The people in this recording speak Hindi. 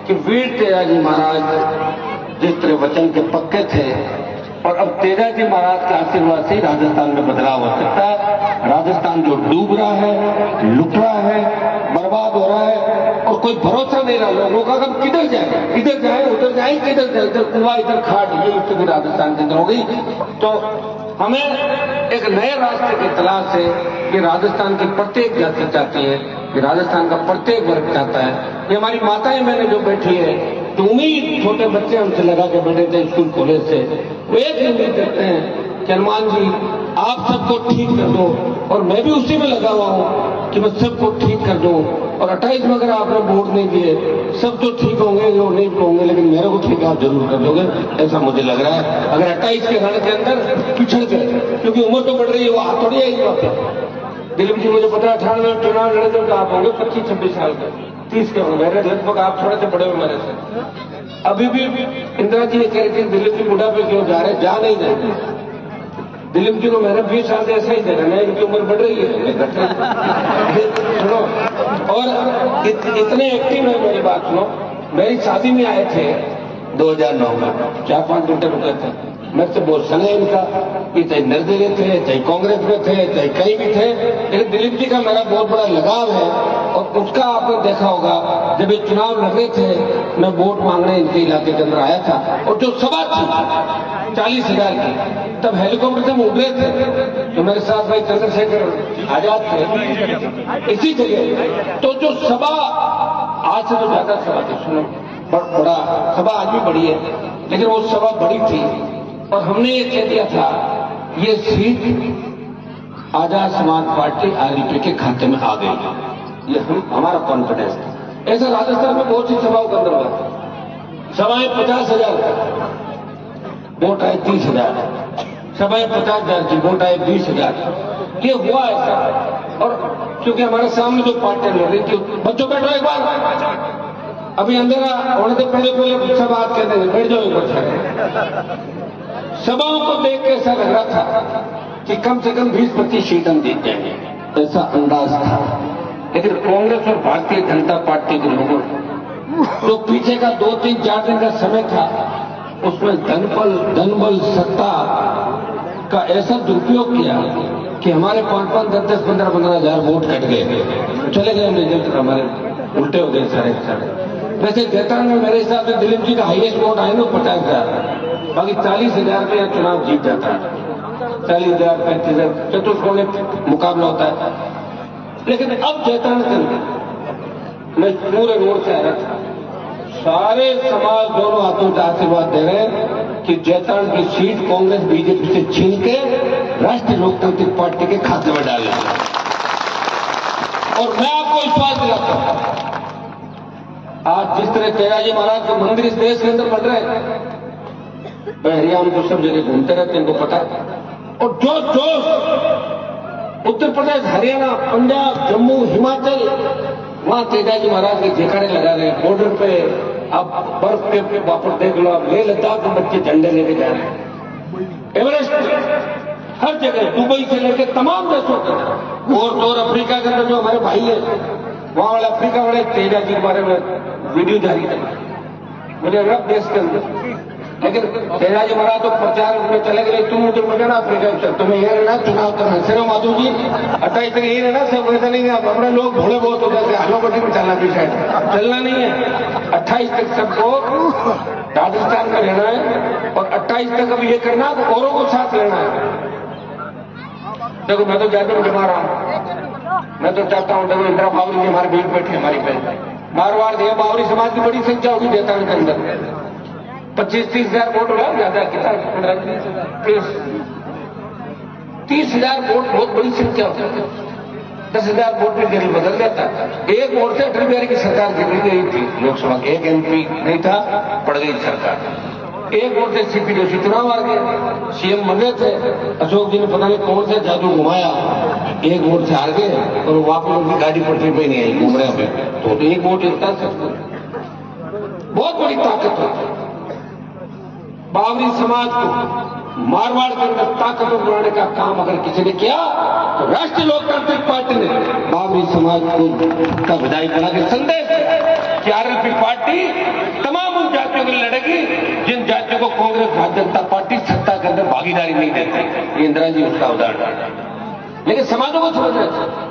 कि वीर तेजाजी महाराज जिस तरह वचन के पक्के थे, और अब तेजाजी महाराज के आशीर्वाद से राजस्थान में बदलाव हो सकता है। राजस्थान जो डूब रहा है, लुट रहा है, बर्बाद हो रहा है, और कोई भरोसा नहीं रहा लोगों का। हम किधर जाए, इधर जाए, उधर जाए, किधर जाए, इधर कुआं, इधर खाट, ये स्थिति राजस्थान के अंदर हो गई। तो हमें एक नए रास्ते की तलाश है कि राजस्थान की प्रत्येक जाति चाहती है, कि राजस्थान का प्रत्येक वर्ग चाहता है। ये हमारी माताएं मैंने जो बैठी है, जो उम्मीद छोटे बच्चे हमसे लगा के बैठे थे स्कूल कॉलेज से, वो एक ही उम्मीद करते हैं कि हनुमान जी आप सबको ठीक कर दो, और मैं भी उसी में लगा हुआ हूं कि मैं सबको ठीक कर दूं। और 28 में अगर आपने वोट नहीं दिए, सब तो ठीक होंगे, जो नहीं होंगे, लेकिन मेरे को ठीक आप जरूर कर दोगे, ऐसा मुझे लग रहा है। अगर 28 के रण के अंदर पिछड़ गए, क्योंकि उम्र तो बढ़ रही है, वो हाथ थोड़ी आई बात है। दिलीप जी मुझे पता है 98 में चुनाव लड़े थे तो आप होंगे 25-26 साल के, 30 के होंगे, मेरे लगभग आप थोड़े से बड़े हो मेरे से। अभी भी इंदिरा जी ये कह रही थी दिलीप जी बुढ़ापे क्यों जा रहे, जा नहीं रहे। दिलीप जी को मैंने 20 साल से ऐसा ही देखा, नहीं इनकी उम्र बढ़ रही है, घट रही है। सुनो, और इतने एक्टिव है, मेरी बात सुनो। मेरी शादी में आए थे 2009 में, 4-5 घंटे रुके थे। मेरे से बहुत सने इनका कि चाहे निर्दलीय थे, चाहे कांग्रेस में थे, चाहे कहीं भी थे, लेकिन दिलीप जी का मेरा बहुत बड़ा लगाव है। और उसका आपने देखा होगा, जब ये चुनाव लग रहे थे, मैं वोट मांगने इनके इलाके के अंदर आया था, और जो सभा थी 40,000 की, तब हेलीकॉप्टर से हम उड़ रहे थे, तो मेरे साथ भाई चंद्रशेखर आजाद थे इसी जगह। तो जो सभा आज से तो ज्यादा सभा थी, सुनो, बड़ा सभा आज भी बड़ी है, लेकिन वो सभा बड़ी थी, और हमने ये कह दिया था ये seat Azad Samaj party RLP के खाते में आ गई। ये हमारा कॉन्फिडेंस था। ऐसा राजस्थान में बहुत सी सभाओं के अंदर हुआ। सभाएं 50,000, वोट आए 30,000, सभाएं 50,000 की, वोट आए 20,000। ये हुआ ऐसा। और क्योंकि हमारे सामने जो पार्टियां लड़ रही थी, बच्चों बैठो एक बार, अभी अंधेरा होने से पहले सब बात कहते हैं, बैठ जाओ एक बार। सभाओं को देख के ऐसा लग रहा था कि कम से कम 20-25 सीट हम जीत जाएंगे, ऐसा अंदाज था। लेकिन कांग्रेस और भारतीय जनता पार्टी के लोगों ने जो पीछे का 2-3-4 दिन का समय था, उसमें धनबल सत्ता का ऐसा दुरुपयोग किया कि हमारे 5-5, 10-10, 15-15 हजार वोट कट गए, चले गए रिजल्ट, हमारे उल्टे हो गए सारे। वैसे जैतान में मेरे हिसाब से दिलीप जी का हाईएस्ट वोट आए ना 50,000, बाकी 40,000 पे यह चुनाव जीत जाता है। 40,000, 35,000 चतुष्कोण मुकाबला होता है। लेकिन अब जैतान के अंदर मैं पूरे रोड से आ रहा था, सारे समाज दोनों हाथों से आशीर्वाद दे रहे हैं कि जैतान की सीट कांग्रेस बीजेपी से छीन के राष्ट्रीय लोकतांत्रिक पार्टी के खाते में डाल देगा। और मैं आपको विश्वास दिलाता हूं, आज जिस तरह तेजाजी महाराज के मंदिर इस देश के अंदर बन रहे हैं, मैं हरियाणा को सब जगह घूमते रहते हैं, इनको पता है। और जो उत्तर प्रदेश, हरियाणा, पंजाब, जम्मू, हिमाचल, वहां तेजाजी महाराज के जयकारे लगा रहे हैं। बॉर्डर पे आप बर्फ के वापस देख लो, आप लेह लद्दाख में बच्चे झंडे लेके जा रहे हैं। एवरेस्ट हर जगह, दुबई से लेकर तमाम देशों के अंदर, और अफ्रीका के अंदर जो हमारे भाई है, वहां वाले अफ्रीका वाले तेजाजी के बारे में वीडियो जारी कर मुझे रब देश के अंदर। लेकिन तेजाजी महाराज तो प्रचार में चले गए, तुम उधर में जाना अफ्रीका में, तुम्हें यह रहना चुनाव करना, सिर्फ माधु जी 28 तक यही रहना, सब वैसा नहीं है। अपने लोग भोले बहुत हो जाते, हालोपट्टी में चलना भी शायद चलना नहीं है। 28 तक सबको राजस्थान में रहना है, और 28 तक अब ये करना तो औरों को साथ लेना है। देखो मैं तो जयपुर में रहा हूं, मैं तो चाहता हूं, देखो इंदिरा बावरी जी हमारे बीच बैठे, हमारी बहन मारवाड़ दिया, बावरी समाज की बड़ी संख्या होगी जैतान के अंदर, 25-30 हजार वोट होगा, ज्यादा कितना 30,000 वोट बहुत बड़ी संख्या होती है। 10,000 वोट में दिल्ली बदल जाता। एक वोट से अटल बिहारी की सरकार गिर गई थी लोकसभा, एक एमपी नहीं था, पड़ गई सरकार। एक वोट से सीपी जोशी चुनाव हार गए, सीएम बन रहे थे, अशोक जी ने पता नहीं कौन सा जादू घुमाया, एक वोट से हार गए, और वापस उनकी गाड़ी पटरी पे नहीं आई, घूम रहे हैं। तो एक वोट जीतता सबको, बहुत बड़ी ताकत होती है। बावरी समाज को मारवाड़ के अंदर ताकतवर बनाने का काम अगर किसी ने किया, तो राष्ट्रीय लोकतांत्रिक पार्टी ने बावरी समाज को का विधायक बना के संदेश सीआरएल पार्टी तमाम उन जातियों के लिए लड़ेगी जिन जातियों को कांग्रेस भारतीय जनता पार्टी सत्ता के अंदर भागीदारी नहीं देती। ये इंदिरा जी उसका उदाहरण है। लेकिन समाजों को समझना चाहिए।